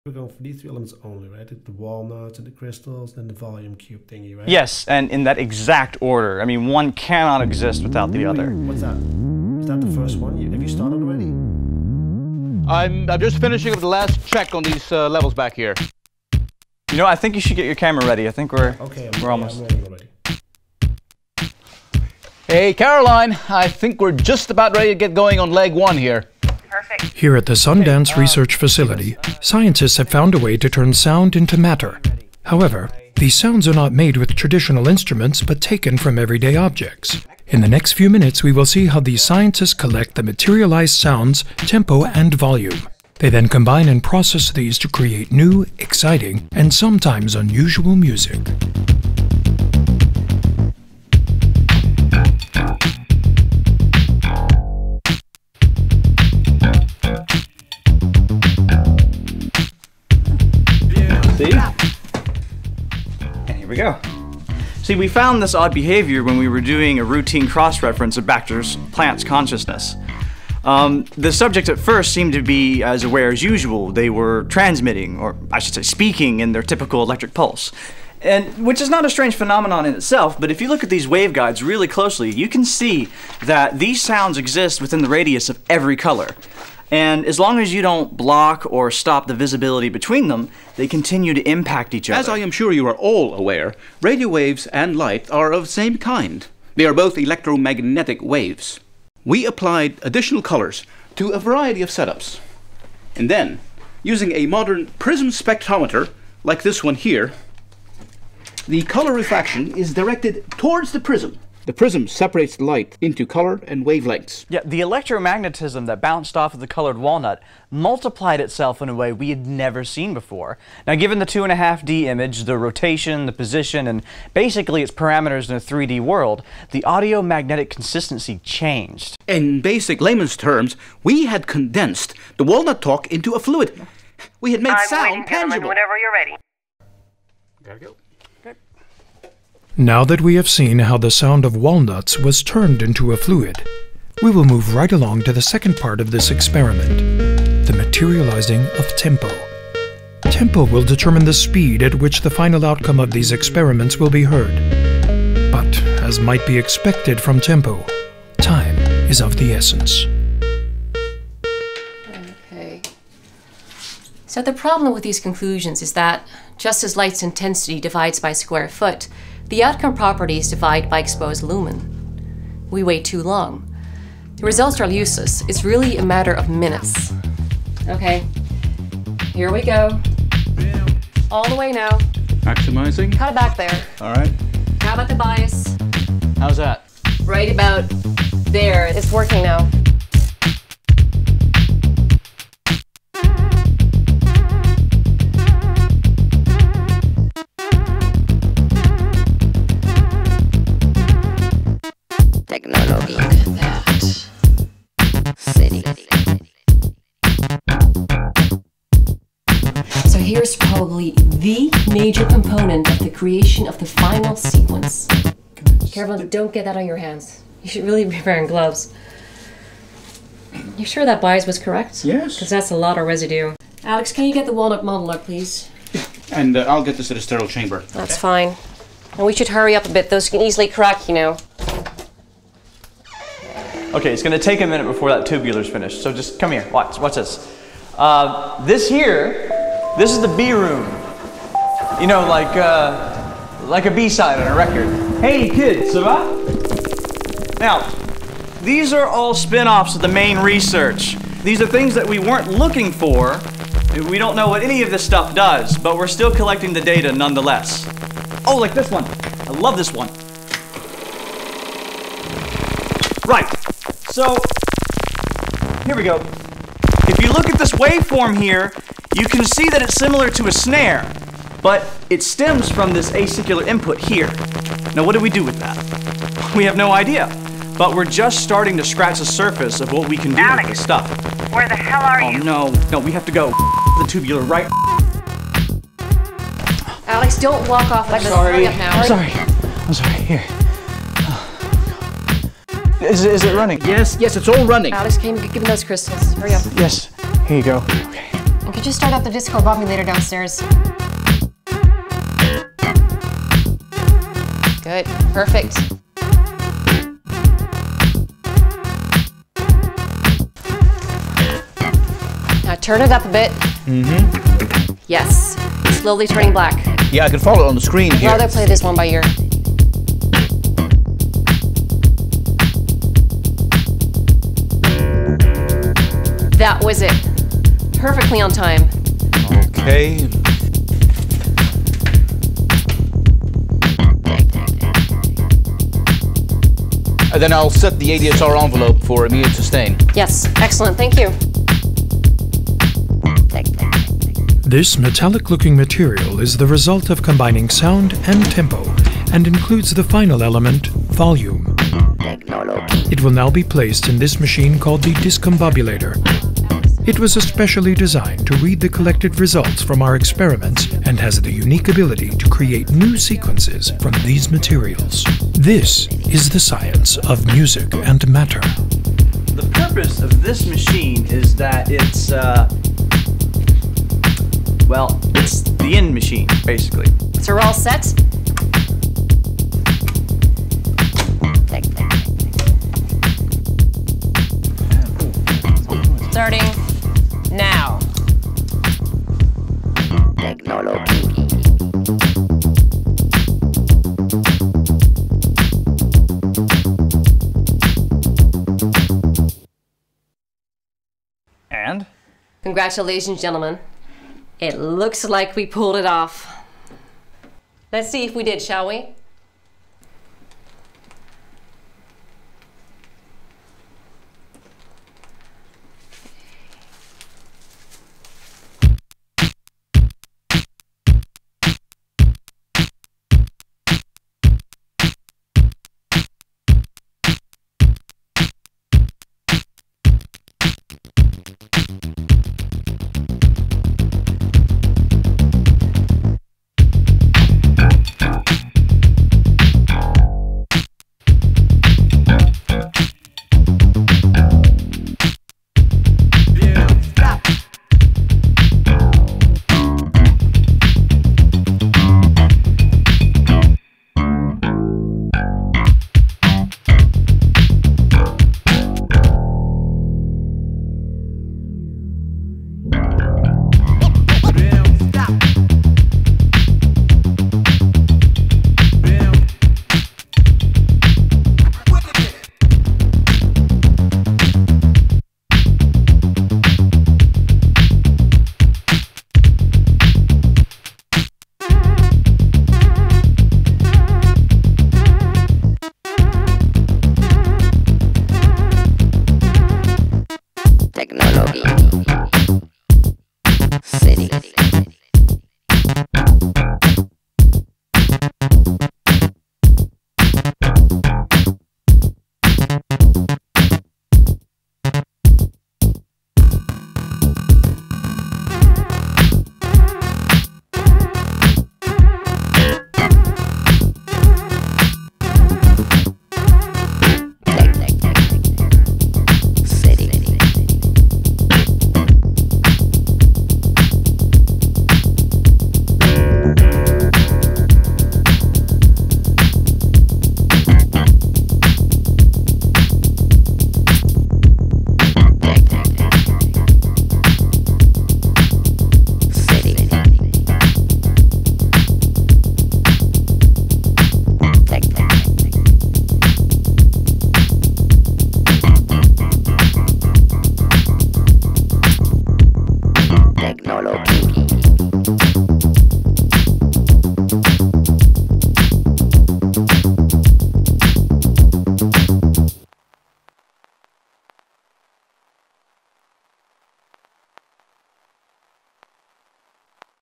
We're going for these three elements only, right? The walnuts and the crystals and the volume cube thingy, right? Yes, and in that exact order. I mean, one cannot exist without the other. What's that? Is that the first one? Have you started already? I'm just finishing up the last check on these levels back here. You know, I think you should get your camera ready. I think we're we're almost. I'm ready already. Hey, Caroline, I think we're just about ready to get going on leg one here. Perfect. Here at the Sundance Research Facility, scientists have found a way to turn sound into matter. However, these sounds are not made with traditional instruments but taken from everyday objects. In the next few minutes, we will see how these scientists collect the materialized sounds, tempo, and volume. They then combine and process these to create new, exciting, and sometimes unusual music. See? And here we go. See, we found this odd behavior when we were doing a routine cross-reference of Baxter's plant's consciousness. The subjects at first seemed to be as aware as usual. They were transmitting, or I should say speaking, in their typical electric pulse. And which is not a strange phenomenon in itself, but if you look at these waveguides really closely, you can see that these sounds exist within the radius of every color. And as long as you don't block or stop the visibility between them, they continue to impact each other. As I am sure you are all aware, radio waves and light are of the same kind. They are both electromagnetic waves. We applied additional colors to a variety of setups. And then, using a modern prism spectrometer, like this one here, the color refraction is directed towards the prism. The prism separates the light into color and wavelengths. Yeah, the electromagnetism that bounced off of the colored walnut multiplied itself in a way we had never seen before. Now, given the 2.5D image, the rotation, the position, and basically its parameters in a 3D world, the audio magnetic consistency changed. In basic layman's terms, we had condensed the walnut talk into a fluid. We had made sound tangible. Whenever you're ready. Gotta go. Now that we have seen how the sound of walnuts was turned into a fluid, we will move right along to the second part of this experiment, the materializing of tempo. Tempo will determine the speed at which the final outcome of these experiments will be heard. But, as might be expected from tempo, time is of the essence. Okay. So the problem with these conclusions is that, just as light's intensity divides by square foot, the outcome properties divide by exposed lumen. We wait too long. The results are useless. It's really a matter of minutes. Okay, here we go. All the way now. Maximizing. Cut it back there. All right. How about the bias? How's that? Right about there. It's working now. Technology. Look at that. City. So here's probably the major component of the creation of the final sequence. Careful, don't get that on your hands. You should really be wearing gloves. You sure that bias was correct? Yes. Because that's a lot of residue. Alex, can you get the walnut model up, please? And I'll get this at a sterile chamber. That's fine. And we should hurry up a bit. Those can easily crack, you know. Okay, it's going to take a minute before that tubular's finished, so just come here, watch this. This is the B room. You know, like a B-side on a record. Hey kids, ça va? Now, these are all spin-offs of the main research. These are things that we weren't looking for. We don't know what any of this stuff does, but we're still collecting the data nonetheless. Oh, like this one. I love this one. Right. So, here we go. If you look at this waveform here, you can see that it's similar to a snare, but it stems from this acicular input here. Now, what do we do with that? We have no idea, but we're just starting to scratch the surface of what we can do with this stuff. Where the hell are you? Oh, no, we have to go. The tubular, right? Alex, don't walk off like this. Hurry up now. I'm sorry, here. Is it running? Yes, it's all running. Alex, can you give me those crystals? Hurry up. Yes, here you go. Okay. And could you just start up the discombobulator downstairs. Good, perfect. Now turn it up a bit. Mm-hmm. Yes, slowly turning black. Yeah, I can follow it on the screen here. I'd rather play this one by ear. That was it. Perfectly on time. Okay. And then I'll set the ADSR envelope for immediate sustain. Yes, excellent, thank you. This metallic-looking material is the result of combining sound and tempo, and includes the final element, volume. It will now be placed in this machine called the discombobulator. It was especially designed to read the collected results from our experiments and has the unique ability to create new sequences from these materials. This is the science of music and matter. The purpose of this machine is that it's well, it's the end machine, basically. So we're all set? Starting now. And? Congratulations, gentlemen. It looks like we pulled it off. Let's see if we did, shall we?